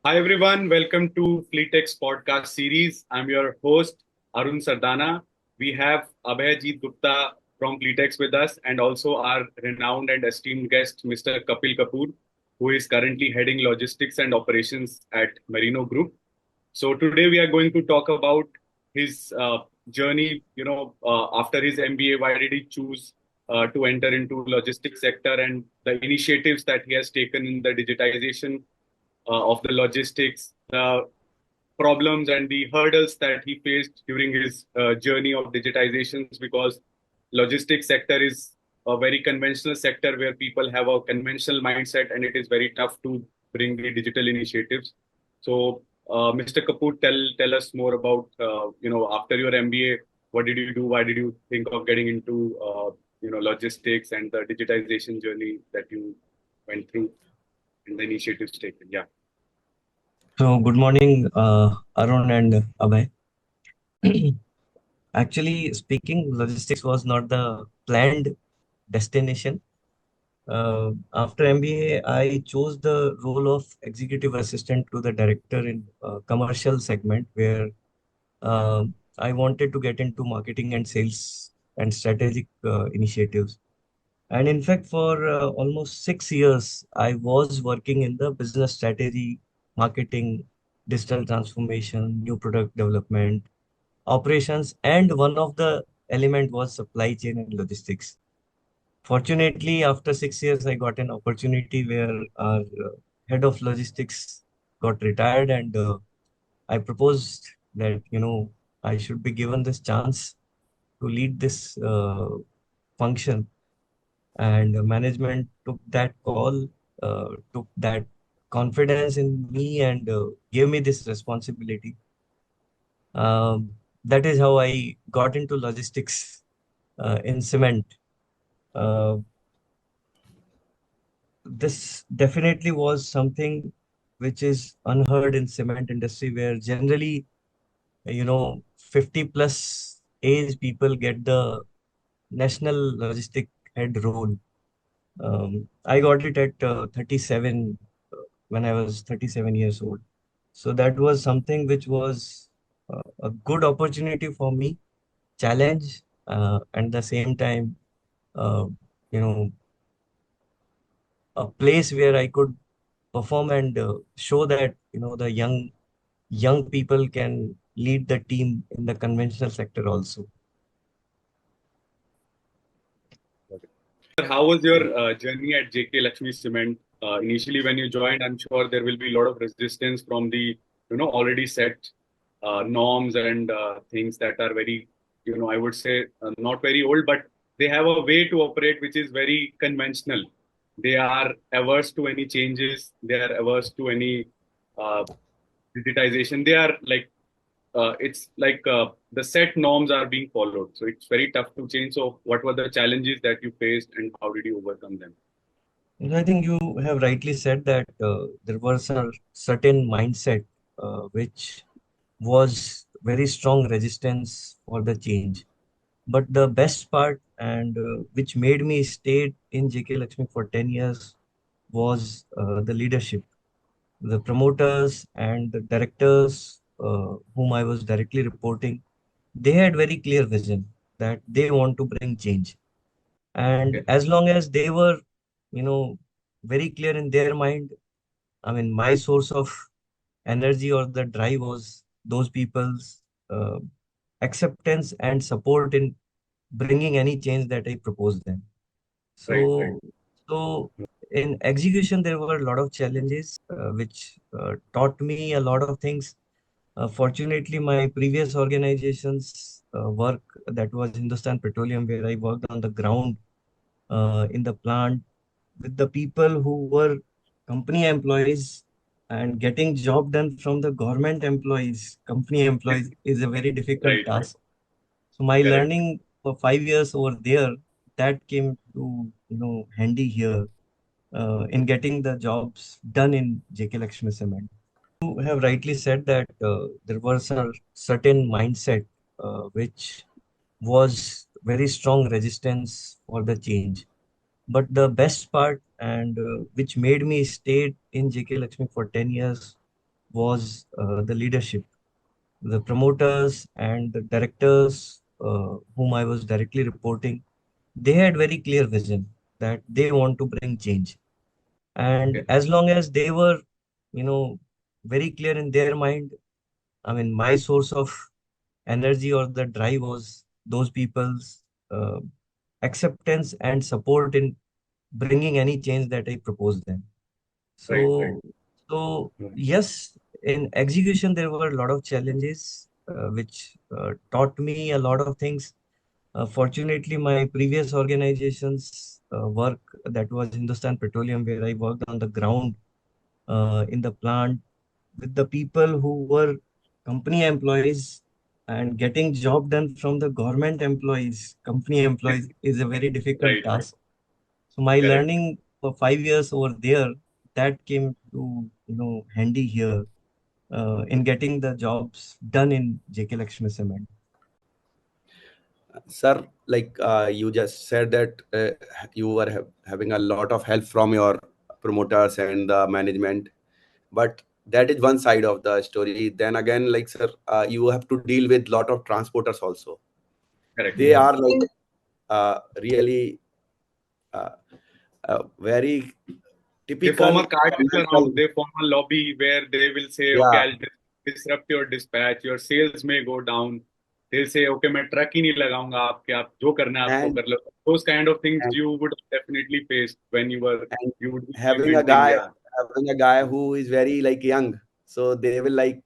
Hi everyone, welcome to Fleetx podcast series. I'm your host Arun Sardana. We have Abhayjeet Gupta from Fleetx with us and also our renowned and esteemed guest Mr. Kapil Kapoor, who is currently heading logistics and operations at Merino Group. So today we are going to talk about his journey. After his MBA, why did he choose to enter into logistics sector and the initiatives that he has taken in the digitization of the logistics, the problems and the hurdles that he faced during his journey of digitizations, because logistics sector is a very conventional sector where people have a conventional mindset and it is very tough to bring the digital initiatives. So, Mr. Kapoor, tell us more about after your MBA, what did you do? Why did you think of getting into logistics and the digitization journey that you went through and the initiatives taken? Yeah. So, good morning, Arun and Abhay. Actually speaking, logistics was not the planned destination. After MBA, I chose the role of executive assistant to the director in commercial segment, where I wanted to get into marketing and sales and strategic initiatives. And in fact, for almost 6 years, I was working in the business strategy, marketing, digital transformation, new product development, operations, and one of the element was supply chain and logistics. Fortunately, after 6 years, I got an opportunity where our head of logistics got retired, and I proposed that I should be given this chance to lead this function, and management took that call, took that confidence in me, and gave me this responsibility. That is how I got into logistics in cement. Uh, this definitely was something which is unheard in cement industry, where generally 50 plus age people get the national logistic head role. I got it at 37, when I was 37 years old. So that was something which was a good opportunity for me, challenge, and the same time, uh, you know, a place where I could perform and show that the young people can lead the team in the conventional sector also. How was your journey at JK Lakshmi Cement? Initially, when you joined, I'm sure there will be a lot of resistance from the already set norms and things that are very I would say not very old, but they have a way to operate which is very conventional. They are averse to any changes. They are averse to any uh, digitization. They are like it's like the set norms are being followed. So it's very tough to change. So what were the challenges that you faced and how did you overcome them? And I think you have rightly said that there was a certain mindset which was very strong resistance for the change. But the best part, and which made me stay in JK Lakshmi for 10 years, was the leadership. The promoters and the directors whom I was directly reporting, they had very clear vision that they want to bring change. And Okay. as long as they were, you know, very clear in their mind, I mean, my source of energy or the drive was those people's acceptance and support in bringing any change that I proposed them. Right, right. So in execution, there were a lot of challenges which taught me a lot of things. Fortunately, my previous organization's work, that was Hindustan Petroleum, where I worked on the ground in the plant with the people who were company employees, and getting job done from the government employees, company employees, is a very difficult Right, right. task. So my Correct. learning for 5 years over there, that came to handy here in getting the jobs done in JK Lakshmi Cement. You have rightly said that there was a certain mindset which was very strong resistance for the change. But the best part, and which made me stay in JK Lakshmi for 10 years, was the leadership. The promoters and the directors whom I was directly reporting, they had very clear vision that they want to bring change. And Okay. as long as they were, you know, very clear in their mind, I mean, my source of energy or the drive was those people's acceptance and support in bringing any change that I proposed them. Right. Right. So Right. yes, in execution there were a lot of challenges which taught me a lot of things. Fortunately, my previous organization's work, that was Hindustan Petroleum, where I worked on the ground in the plant with the people who were company employees, and getting job done from the government employees, company employees, is a very difficult Right. Right. task. So my Correct. learning for 5 years over there, that came to handy here in getting the jobs done in JK Lakshmi Cement. Sir, like you just said that you were having a lot of help from your promoters and the management, but that is one side of the story. Then again, like sir, you have to deal with lot of transporters also. Correct. They Yeah, are like really uh, very They form typical a cartel around. financial. They form a lobby where they will say, "Okay, Yeah, I'll disrupt your dispatch. Your sales may go down." They'll say, "Okay, मैं truck ही नहीं लगाऊंगा आपके. आप जो करना है आपको and कर लो." Those kind of things and you would definitely face when and you would be having a implementing. guy Yeah. having a guy who is very like young, so they will like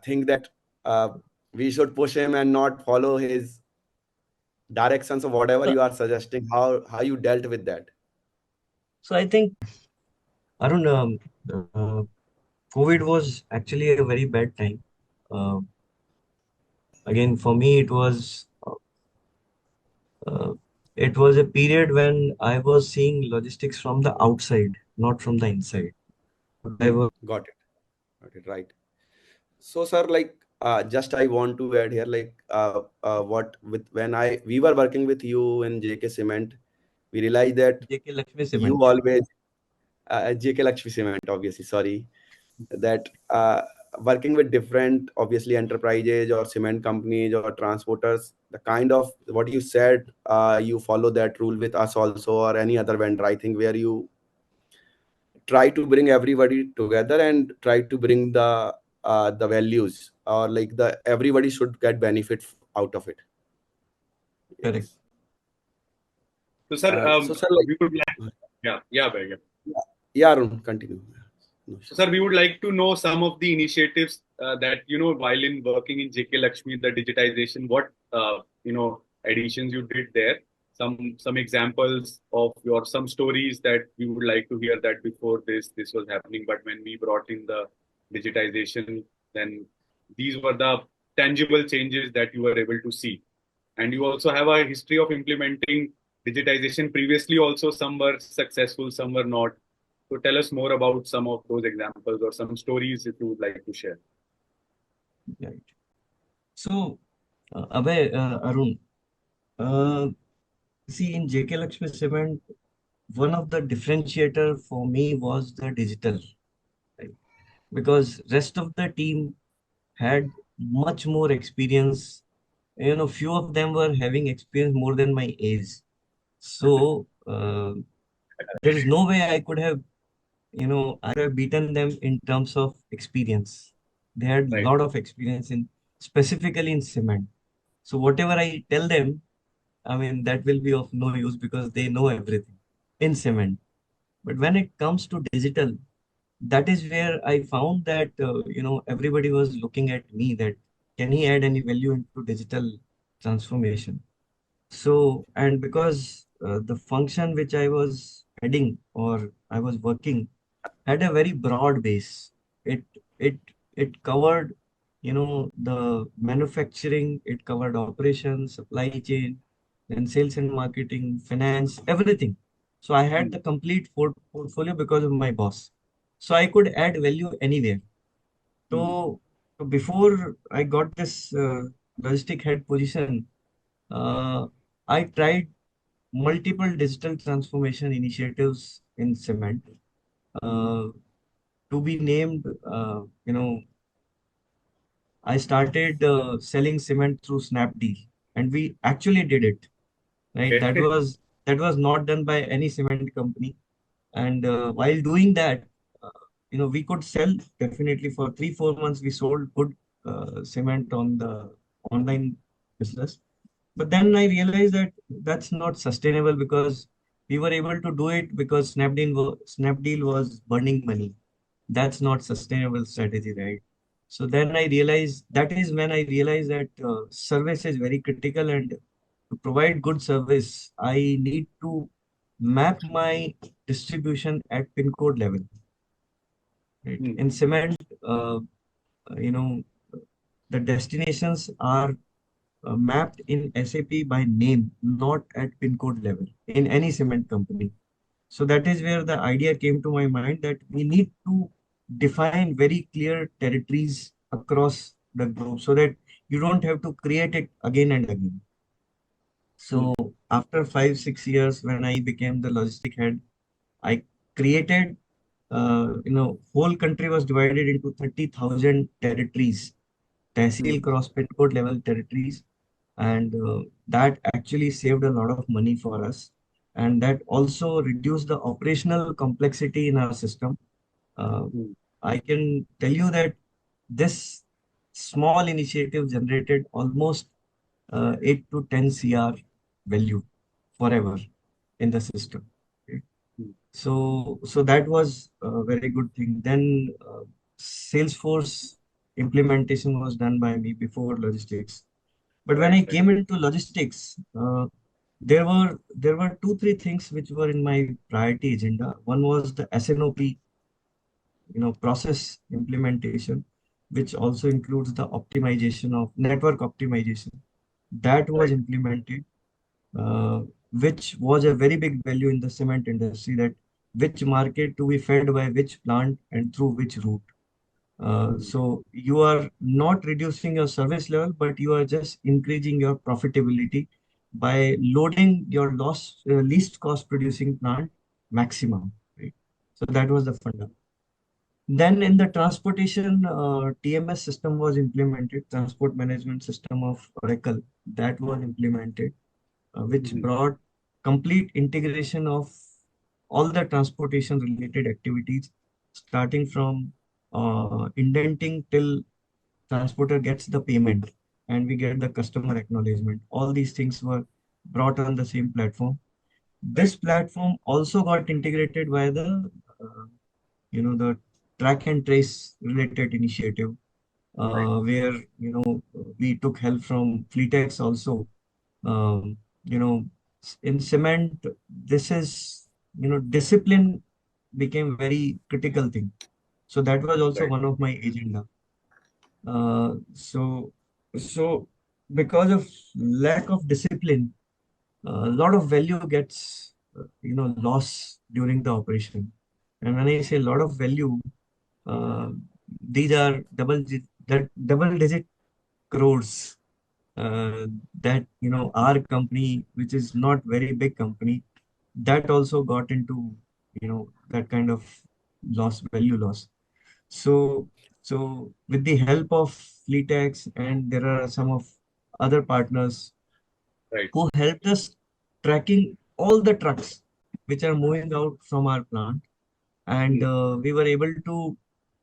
think that uh, we should push him and not follow his directions of whatever so, you are suggesting. How you dealt with that? so I think Arun, uh, COVID was actually a very bad time. Again, for me, uh, it was a period when I was seeing logistics from the outside, not from the inside. I was Got it. Got it. Right. So, sir, like, just I want to add here, like, what with when I we were working with you in JK Cement, we realized that JK Lakshmi you Cement. always JK Lakshmi Cement, obviously. Sorry, that working with different, obviously, enterprises or cement companies or transporters, the kind of what you said, you follow that rule with us also or any other vendor. I think where you try to bring everybody together and try to bring the values or like the everybody should get benefit out of it. Correct. Yes. So, sir, So sir, like we would like, yeah, yeah, bhai, yeah. yeah, yeah, Arun, continue. No So, issues. sir, we would like to know some of the initiatives that while in working in JK Lakshmi, the digitization, what additions you did there. Some examples of your some stories that we would like to hear that before this was happening, but when we brought in the digitization, then these were the tangible changes that you were able to see. And you also have a history of implementing digitization previously. Also, some were successful, some were not. So tell us more about some of those examples or some stories if you would like to share. Right. So, Arun, uh, see, in JK Lakshmi Cement, one of the differentiator for me was the digital, right? Because rest of the team had much more experience. Few of them were having experience more than my age. So, there is no way I could have, I could have beaten them in terms of experience. They had a Right. lot of experience in specifically in cement. So whatever I tell them, I mean, that will be of no use because they know everything in cement. But when it comes to digital, that is where I found that, everybody was looking at me that can he add any value into digital transformation? So, and because the function which I was heading or I was working had a very broad base. It it it covered, the manufacturing, it covered operations, supply chain, then sales and marketing, finance, everything. So I had Hmm. the complete portfolio because of my boss. So I could add value anywhere. Hmm. So before I got this logistic head position, uh, I tried multiple digital transformation initiatives in cement. Uh, to be named, I started selling cement through Snapdeal, and we actually did it. Right, Okay. that was not done by any cement company. And while doing that, uh, we could sell definitely for 3-4 months. We sold good cement on the online business. But then I realized that that's not sustainable because we were able to do it because Snapdeal was burning money. That's not sustainable strategy, right? So then I realized that is when I realized that service is very critical, and to provide good service, I need to map my distribution at pin code level. Right? Hmm. In cement, uh, you know, the destinations are mapped in SAP by name, not at pin code level in any cement company. So that is where the idea came to my mind that we need to define very clear territories across the globe so that you don't have to create it again and again. Hmm. So after 5-6 years, when I became the logistic head, I created, whole country was divided into 30,000 territories, Hmm. tehsil cross pin code level territories, and that actually saved a lot of money for us, and that also reduced the operational complexity in our system. uh, Hmm. I can tell you that this small initiative generated almost 8 to 10 cr value forever in the system. Okay. Hmm. So that was a very good thing. Then Salesforce implementation was done by me before logistics. But when Right. I Right. came into logistics, there were 2-3 things which were in my priority agenda. One was the SNOP, process implementation, which also includes the optimization of network optimization. That was Right. implemented, uh, which was a very big value in the cement industry. That which market to be fed by which plant and through which route. Hmm. So you are not reducing your service level, but you are just increasing your profitability by loading your least cost producing plant maximum. Right? So that was the funda. Then in the transportation, TMS system was implemented, transport management system of Oracle, that was implemented, which Hmm. brought complete integration of all the transportation related activities, starting from indenting till transporter gets the payment and we get the customer acknowledgement. All these things were brought on the same platform. Right. This platform also got integrated by uh, the track and trace related initiative, Right. where we took help from Fleetx also. In cement, this is discipline became very critical thing. So that was also Right. one of my agenda. So because of lack of discipline, a lot of value gets lost during the operation. And when I say a lot of value, uh, these are double digit crores, that our company, which is not very big company, that also got into that kind of value loss. So so with the help of Fleetx, and there are some of other partners Right. who helped us tracking all the trucks which are moving out from our plant, and Hmm. we were able to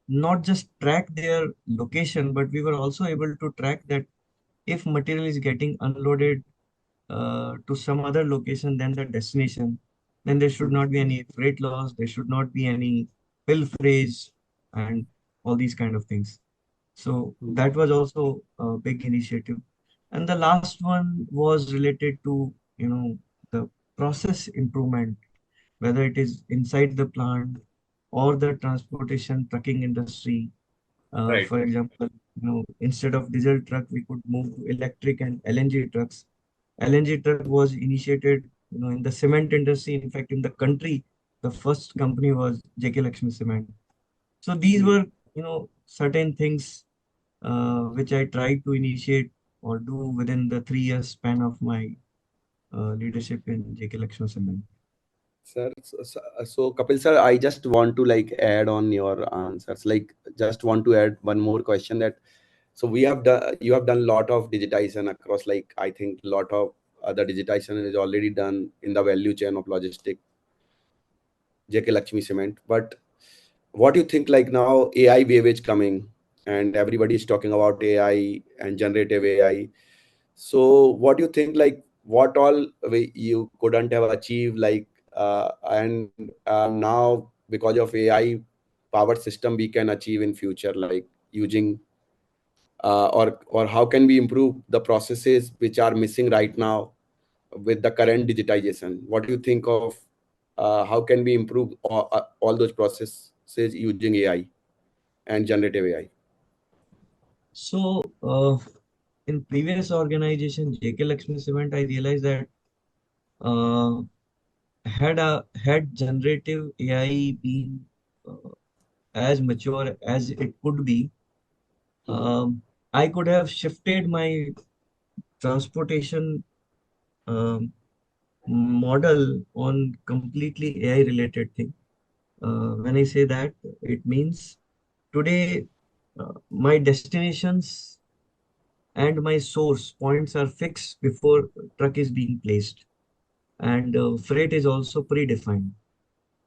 not just track their location, but we were also able to track that if material is getting unloaded to some other location than the destination, then there should Hmm. not be any freight loss, there should not be any pilferage, and all these kind of things. So Hmm. that was also a big initiative. And the last one was related to, the process improvement, whether it is inside the plant or the transportation trucking industry. Right. For example, instead of diesel truck, we could move to electric and LNG trucks. LNG truck was initiated, in the cement industry. In fact, in the country, the first company was JK Lakshmi Cement. So these Hmm. were, certain things which I tried to initiate or do within the 3 years span of my leadership in JK Lakshmi Cement. Sir, so Kapil sir, I just want to like add on your answers. Like, just want to add one more question that so we have done. You have done a lot of digitization across. Like, I think a lot of the digitization is already done in the value chain of logistic JK Lakshmi Cement. But what do you think? Like now, AI wave is coming, and everybody is talking about AI and generative AI. So what do you think, like what all you couldn't have achieved, like and now because of AI powered system we can achieve in future, like using or how can we improve the processes which are missing right now with the current digitization? What do you think of how can we improve all those processes using AI and generative AI? So, in previous organization, JK Lakshmi Cement, I realized that uh, had generative AI been uh, as mature as it could be, Mhm. I could have shifted my transportation um, model on completely AI related thing. When I say that, it means today my destinations and my source points are fixed before truck is being placed, and freight is also predefined.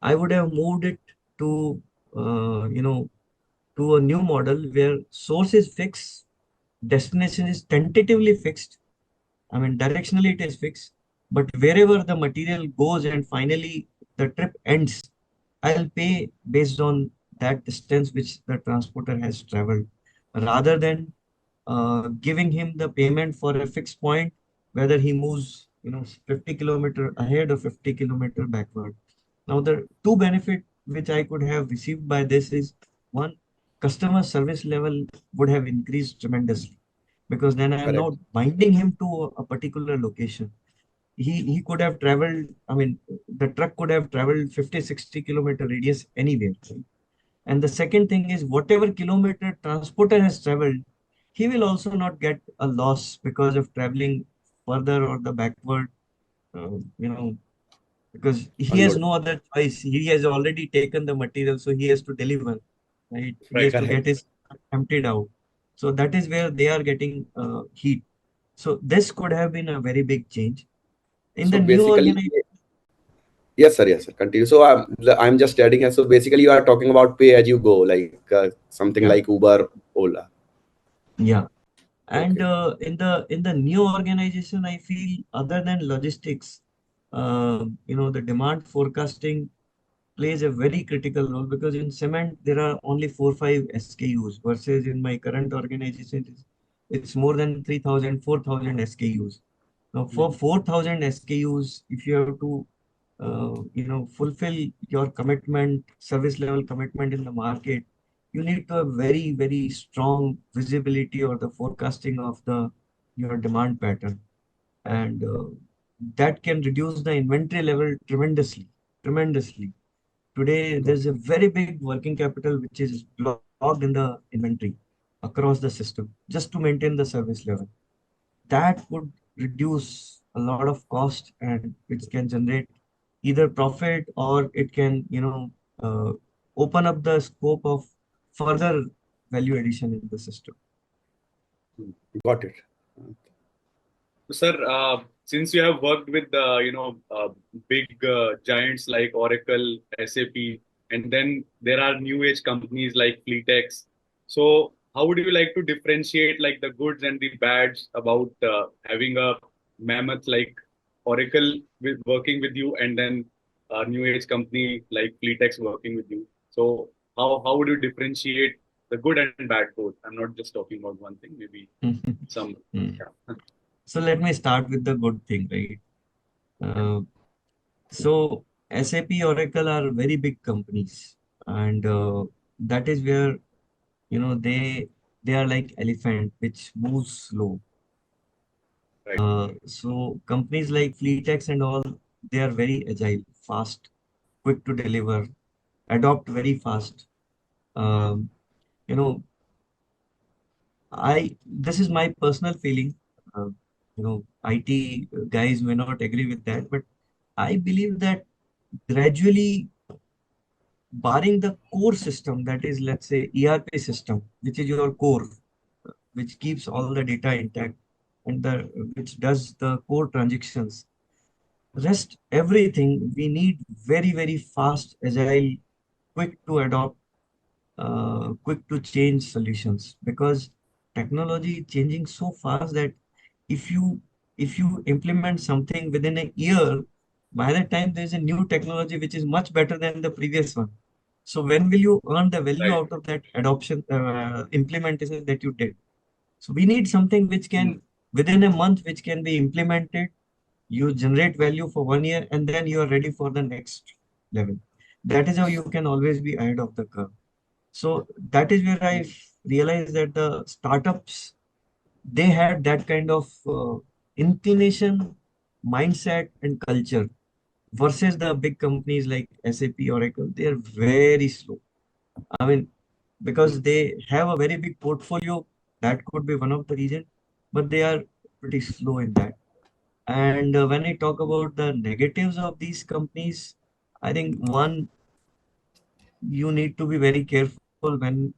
I would have moved it to to a new model where source is fixed, destination is tentatively fixed. I mean, directionally it is fixed, but wherever the material goes and finally the trip ends, I'll pay based on that distance which the transporter has traveled, rather than giving him the payment for a fixed point, whether he moves, 50 kilometer ahead or 50 kilometer backward. Now, the two benefit which I could have received by this is one, customer service level would have increased tremendously because then I am Correct. not binding him to a particular location. He could have traveled, I mean, the truck could have traveled 50, 60 kilometer radius anywhere. Right? And the second thing is whatever kilometer transporter has traveled, he will also not get a loss because of traveling further or the backward, uh, you know, because he has Unload. no other choice. He has already taken the material, so he has to deliver, right? He Right. has to get Correct. his emptied out. So that is where they are getting heat. So this could have been a very big change in So the new basically, organization. yes, sir. Yes, sir. Continue. So I'm just adding. So basically, you are talking about pay as you go, like something Yeah, like Uber, Ola. yeah. And Okay. in the new organization, I feel other than logistics, the demand forecasting plays a very critical role because in cement there are only 4 5 SKUs versus in my current organization it's more than 3,000 4,000 SKUs. Now for Mhm. 4,000 SKUs, if you have to fulfill your commitment, service level commitment in the market, you need to have very very strong visibility or the forecasting of the your demand pattern, and that can reduce the inventory level tremendously. Today, Got there's a very big working capital which is blocked in the inventory across the system just to maintain the service level. That would reduce a lot of cost and it can generate either profit or it can, open up the scope of further value addition in the system. got it. So, sir, since you have worked with big giants like Oracle, SAP, and then there are new age companies like Fleetx. So, how would you like to differentiate like the goods and the bads about having a mammoth like Oracle working with you, and then a new age company like Fleetx working with you? So, how would you differentiate the good and bad both? I'm not just talking about one thing, maybe some. Mm. Yeah. So let me start with the good thing, right? Uh, so SAP, Oracle are very big companies, and that is where they are like elephant which moves slow. Right. So companies like Fleetx and all, they are very agile, fast, quick to deliver, adopt very fast. Um, you know, I this is my personal feeling. IT guys may not agree with that, but I believe that gradually, barring the core system, that is, let's say, ERP system, which is your core, which keeps all the data intact and the which does the core transactions. Rest everything we need very, very fast, agile, quick to adopt, quick to change solutions, because technology is changing so fast that if you if you implement something within a year, by the time there's a new technology which is much better than the previous one. So when will you earn the value Right. out of that adoption implementation that you did? So we need something which Hmm. can, within a month, which can be implemented. You generate value for 1 year and then you are ready for the next level. That is how you can always be ahead of the curve. So that is where I realized that the startups, they had that kind of inclination, mindset, and culture versus the big companies like SAP, Oracle. They are very slow. I mean, because they have a very big portfolio, that could be one of the reason, but they are pretty slow in that. And when I talk about the negatives of these companies, I think one, you need to be very careful when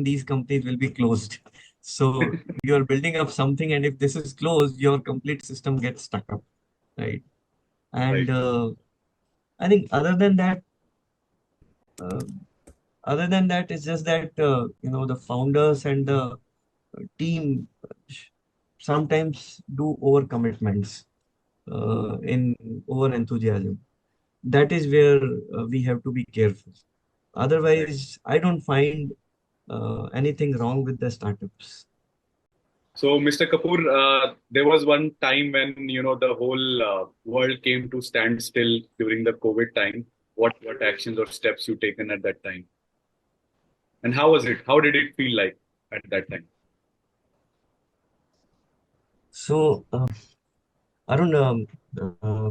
these companies will be closed. So you are building up something, and if this is closed, your complete system gets stuck up, right? And Right. I think uh, other than that, it's just that the founders and the team sometimes do over commitments, in over enthusiasm. That is where we have to be careful. Right. Otherwise, I don't find anything wrong with the startups. So, Mr. Kapoor, there was one time when the whole world came to stand still during the COVID time. What actions or steps you taken at that time, and how was it? How did it feel like at that time? So, Arun, uh,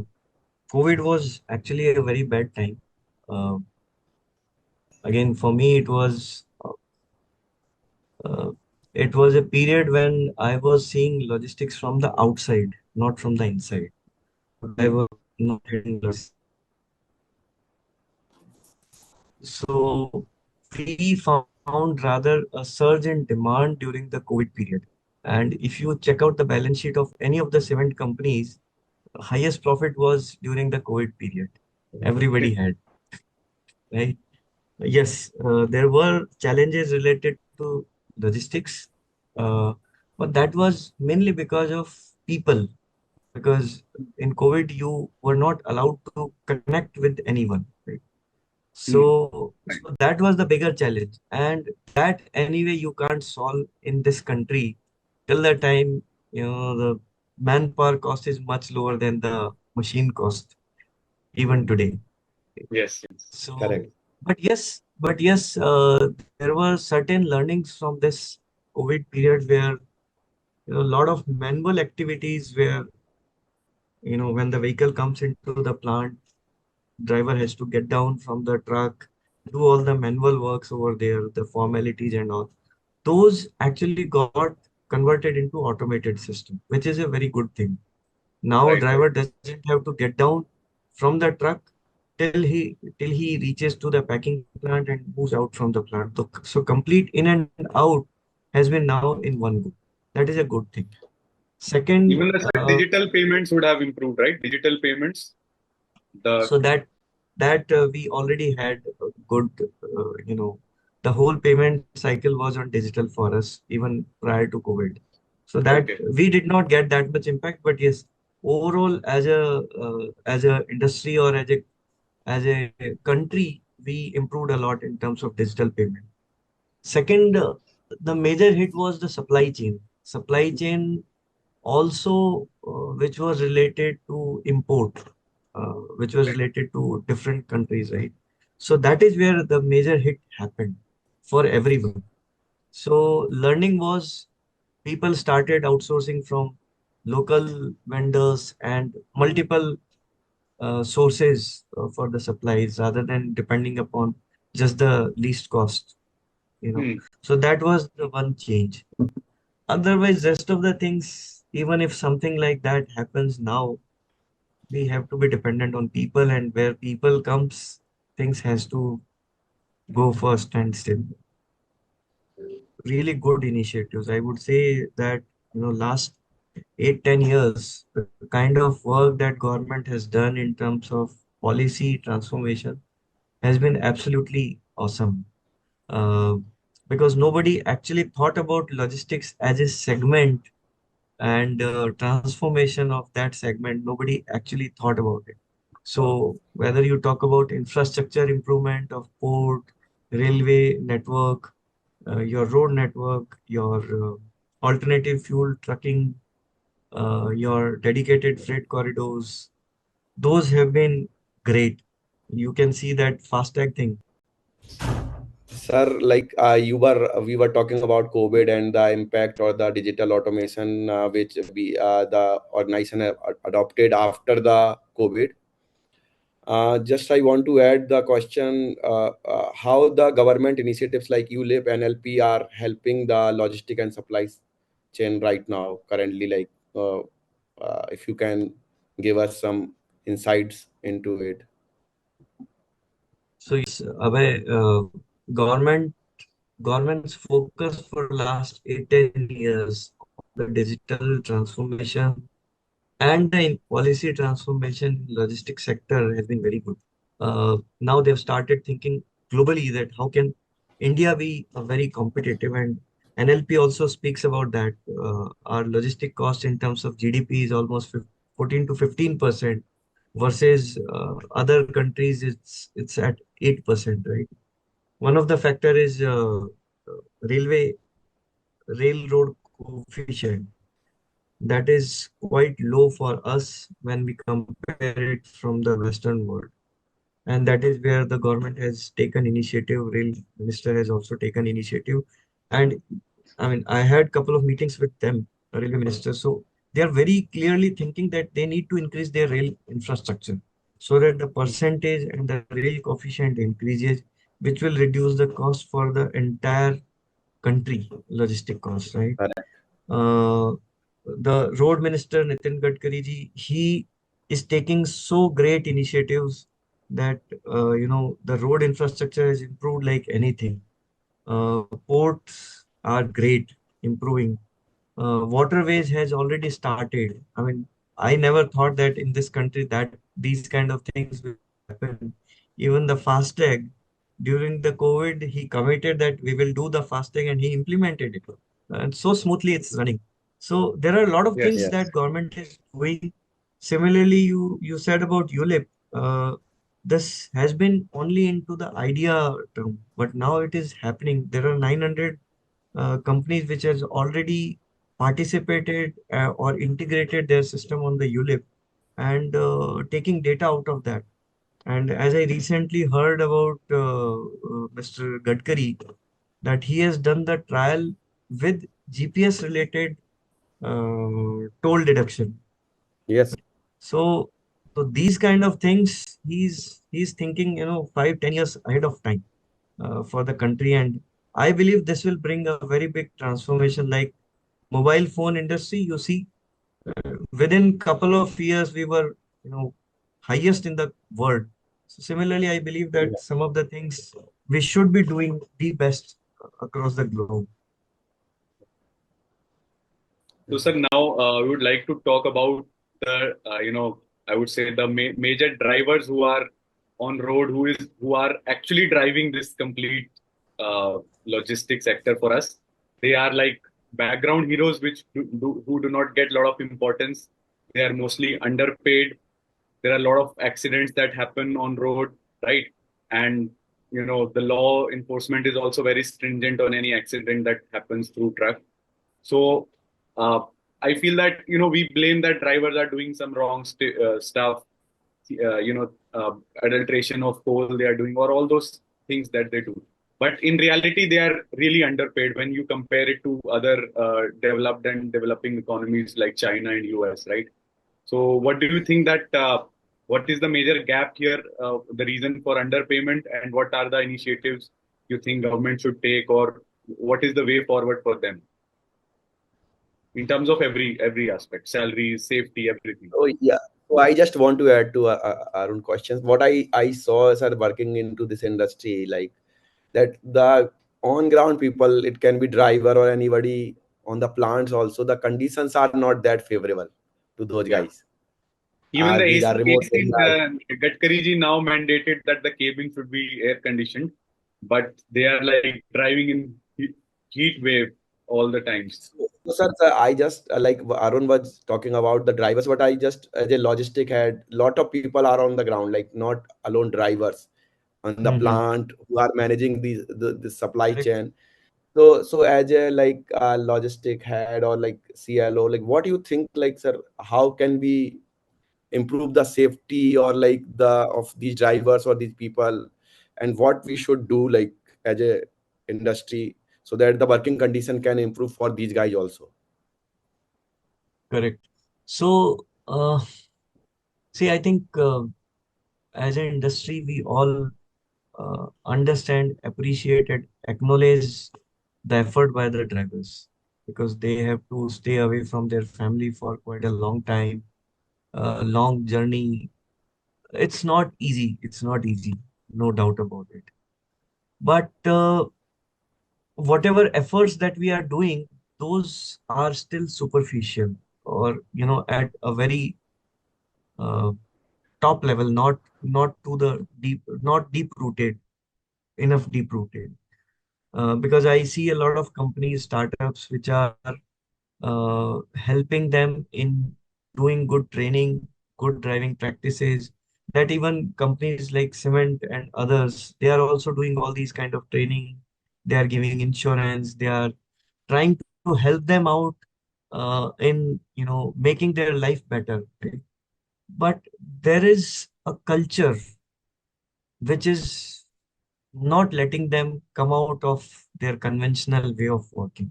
COVID was actually a very bad time. Uh, Again, for me, uh, it was a period when I was seeing logistics from the outside, not from the inside. I Hmm. was not hitting logistics. So we found rather a surge in demand during the COVID period. And if you check out the balance sheet of any of the seven companies, highest profit was during the COVID period. Everybody had, right? Yes, there were challenges related to logistics, uh, but that was mainly because of people. Because in COVID, you were not allowed to connect with anyone, right? Hmm. So that was the bigger challenge, and that anyway you can't solve in this country till the time the manpower cost is much lower than the machine cost even today. Yes. So, Correct. but yes, there were certain learnings from this COVID period where a lot of manual activities where when the vehicle comes into the plant, driver has to get down from the truck, do all the manual works over there, the formalities and all. Those actually got converted into automated system, which is a very good thing. Now Right. driver doesn't have to get down from the truck till he reaches to the packing plant and moves out from the plant. So complete in and out has been now in one go. That is a good thing. Second, Even the digital payments would have improved, right? Digital payments. The so that we already had a good, the whole payment cycle was on digital for us even prior to COVID. So that okay. we did not get that much impact, but yes, overall as a industry or as a country, we improved a lot in terms of digital payment. Second, the major hit was the supply chain. Supply chain also, which was related to import, which was Right. related to different countries, right? So that is where the major hit happened for everyone. So learning was, people started outsourcing from local vendors and multiple sources for the supplies rather than depending upon just the least cost. Hmm. So that was the one change. Otherwise, rest of the things, even if something like that happens now, we have to be dependent on people, and where people comes, things has to go first and still. Really good initiatives. I would say that, last 8-10 years, the kind of work that government has done in terms of policy transformation has been absolutely awesome. Uh, because nobody actually thought about logistics as a segment and transformation of that segment, nobody actually thought about it. So whether you talk about infrastructure improvement of port, railway network, your road network, your alternative fuel trucking, your dedicated freight corridors, those have been great. You can see that FASTag thing. Sir, like we were talking about COVID and the impact or the digital automation which the organization adopted after the COVID. Just I want to add the question how the government initiatives like ULIP, NLP are helping the logistic and supplies chain right now, currently, like if you can give us some insights into it. So yes, Abhay, government's focus for last 8-10 years on the digital transformation and the policy transformation in logistics sector has been very good. Now they've started thinking globally that how can India be very competitive, and NLP also speaks about that. Our logistic cost in terms of GDP is almost 14 to 15%, versus other countries it's at 8%, right? One of the factor is railway railroad coefficient that is quite low for us when we compare it from the Western world. And that is where the government has taken initiative. Rail minister has also taken initiative. And I mean, I had couple of meetings with them, railway minister. So they are very clearly thinking that they need to increase their rail infrastructure so that the percentage and the rail coefficient increases, which will reduce the cost for the entire country logistic cost, right? Uh, the road minister Nitin Gadkari ji, he is taking so great initiatives that the road infrastructure has improved like anything. Ports are great, improving. Waterways has already started. I mean, I never thought that in this country that these kind of things will happen. Even the FASTag, during the COVID, he committed that we will do the FASTag and he implemented it. And so smoothly it's running. So there are a lot of Yes. things that government is doing. Similarly, you said about ULIP. This has been only into the idea term, but now it is happening. There are 900 companies which has already participated or integrated their system on the ULIP and taking data out of that. And as I recently heard about Mr. Gadkari, that he has done the trial with GPS related toll deduction. Yes. So, so these kind of things, he's thinking, 5-10 years ahead of time for the country, and I believe this will bring a very big transformation. Like mobile phone industry, you see, within couple of years we were, highest in the world. So similarly, I believe that some of the things we should be doing the best across the globe. So, sir, now we would like to talk about the, I would say the major drivers who are on road, who are actually driving this complete logistics sector for us. They are like background heroes, which who do not get a lot of importance. They are mostly underpaid. There are a lot of accidents that happen on road, right? And the law enforcement is also very stringent on any accident that happens through truck. So uh, I feel that we blame that drivers are doing some wrong stuff, adulteration of coal they are doing, or all those things that they do. But in reality, they are really underpaid when you compare it to other developed and developing economies like China and US, right? So, what do you think that what is the major gap here, the reason for underpayment, and what are the initiatives you think government should take, or what is the way forward for them in terms of every aspect, salary, safety, everything? Oh yeah. So I just want to add to Arun questions. What I saw as working into this industry, like that the on ground people, it can be driver or anybody on the plants also. The conditions are not that favorable to those Yeah. guys. Even the These are remote AC areas. Gadkari ji now mandated that the cabin should be air conditioned, but they are like driving in heat wave all the times. So, sir, I just like Arun was talking about the drivers, but I just as a logistic head, lot of people are on the ground, like not alone drivers on the Mm-hmm. plant who are managing the supply Correct. chain. So as a like logistic head or like CLO, like what do you think, like sir, how can we improve the safety or like the of these drivers or these people, and what we should do like as a industry so that the working condition can improve for these guys also? Correct. So, see, I think as an industry, we all understand, appreciate, and acknowledge the effort by the drivers because they have to stay away from their family for quite a long time, long journey. It's not easy. It's not easy, no doubt about it. But whatever efforts that we are doing, those are still superficial or, at a very uh, top level, not to the deep, not deep rooted, enough deep rooted. Because I see a lot of companies, startups, which are helping them in doing good training, good driving practices. That even companies like Cement and others, they are also doing all these kind of training. They are giving insurance. They are trying to help them out in making their life better. Right? But there is a culture which is not letting them come out of their conventional way of working.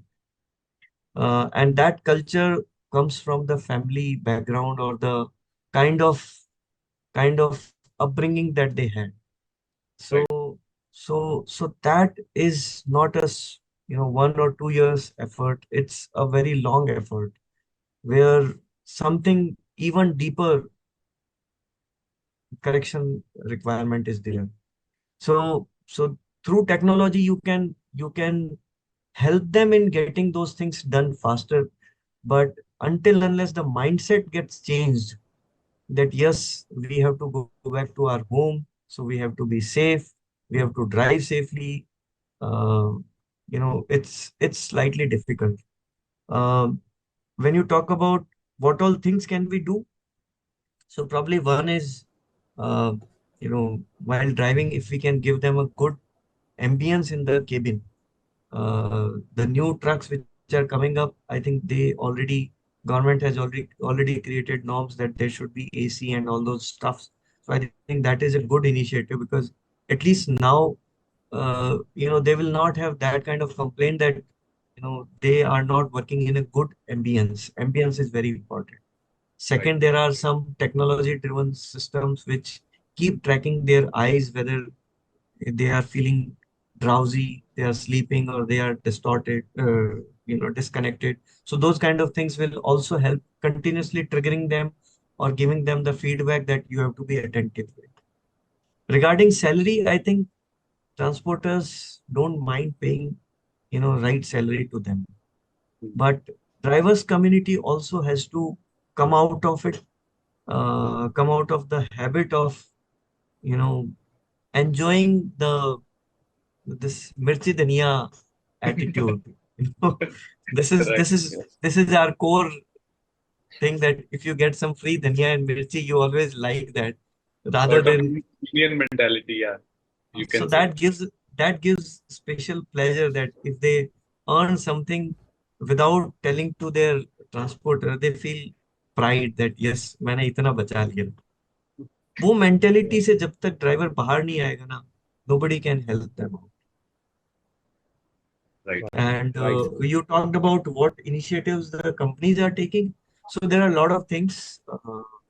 And that culture comes from the family background or the kind of upbringing that they had. Right. So that is not a 1 or 2 years effort. It's a very long effort where something even deeper correction requirement is there. So through technology you can help them in getting those things done faster. But until unless the mindset gets changed that yes, we have to go back to our home, so we have to be safe, we have to drive safely. Uh, it's slightly difficult. Um, when you talk about what all things can we do, so probably one is, uh, while driving, if we can give them a good ambience in the cabin. The new trucks which are coming up, I think government has already created norms that there should be AC and all those stuffs. So I think that is a good initiative because at least now, they will not have that kind of complaint that, they are not working in a good ambience. Ambience is very important. Right. Second, there are some technology-driven systems which keep tracking their eyes, whether they are feeling drowsy, they are sleeping, or they are distorted, disconnected. So those kind of things will also help continuously triggering them or giving them the feedback that you have to be attentive with. Regarding salary, I think transporters don't mind paying, right salary to them. But drivers community also has to come out of it, come out of the habit of, you know, enjoying this mirchi dhania attitude. You know, this is Right. this is this is our core thing that if you get some free dhania and mirchi, you always like that rather Sort of than Indian mentality, yeah, you so can say. that gives special pleasure that if they earn something without telling to their transporter, they feel pride that yes, मैंने इतना बचा लिया. वो mentality से जब तक driver बाहर नहीं आएगा ना, nobody can help them out. Right. And Right. you talked about what initiatives the companies are taking. So there are a lot of things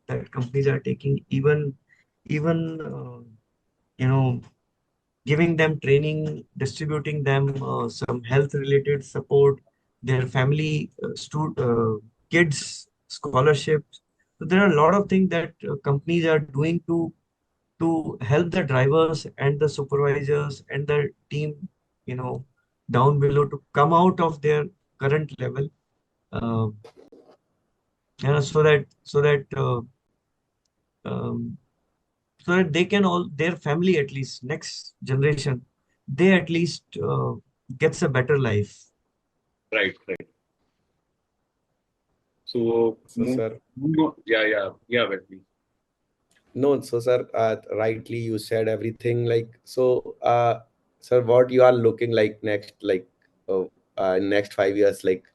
that companies are taking, even giving them training, distributing them some health related support, their family kids scholarships. So there are a lot of things that companies are doing to help the drivers and the supervisors and the team, you know, down below to come out of their current level, uh, so that um, so that they can all their family, at least next generation, they at least gets a better life. Right, right. So, So, sir, yeah, Wesley. no, so sir, rightly you said everything. Like, so, sir, what you are looking like next, like, next 5 years, like,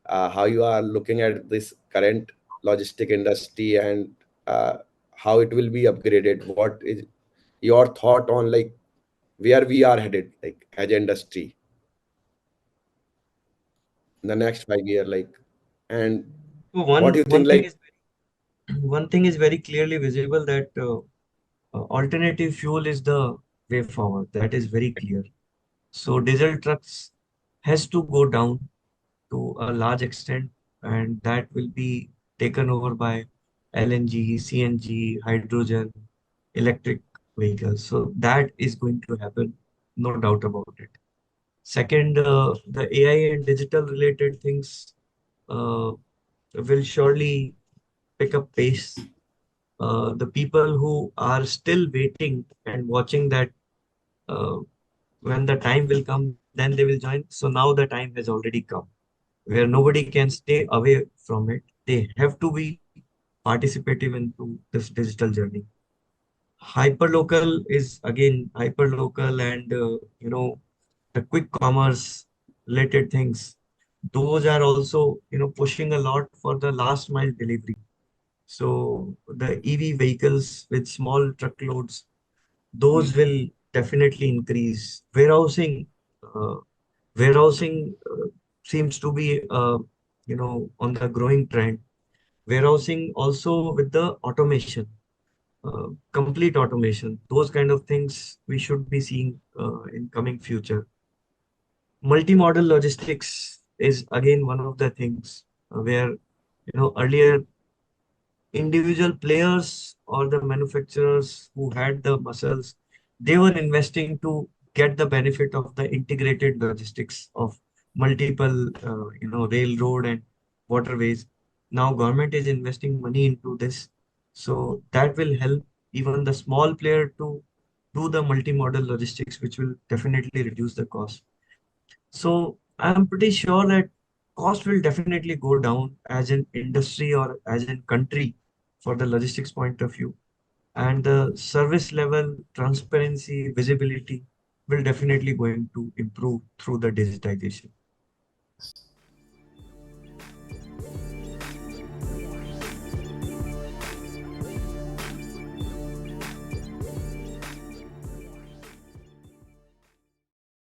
how you are looking at this current logistic industry and uh, how it will be upgraded. What is your thought on like where we are headed, like as an industry, in the next 5 year, like, and So what do you think, one thing like, is one thing is very clearly visible, that alternative fuel is the way forward. That is very clear. So diesel trucks has to go down to a large extent, and that will be taken over by LNG, CNG, hydrogen, electric vehicles. So that is going to happen, no doubt about it. Second, the AI and digital related things uh, will surely pick up pace. The people who are still waiting and watching that uh, when the time will come, then they will join. So now the time has already come where nobody can stay away from it. They have to be participative into this digital journey. Hyperlocal is again hyperlocal, and the quick commerce related things. Those are also pushing a lot for the last mile delivery. So the EV vehicles with small truckloads, those will definitely increase. Uh, warehousing seems to be on the growing trend. Warehousing also with the automation, complete automation, those kind of things we should be seeing in coming future. Multimodal logistics is again one of the things where earlier individual players or the manufacturers who had the muscles, they were investing to get the benefit of the integrated logistics of multiple railroad and waterways. Now government is investing money into this, so that will help even the small player to do the multimodal logistics, which will definitely reduce the cost. So I'm pretty sure that cost will definitely go down as an industry or as in country for the logistics point of view. And the service level, transparency, visibility will definitely going to improve through the digitization.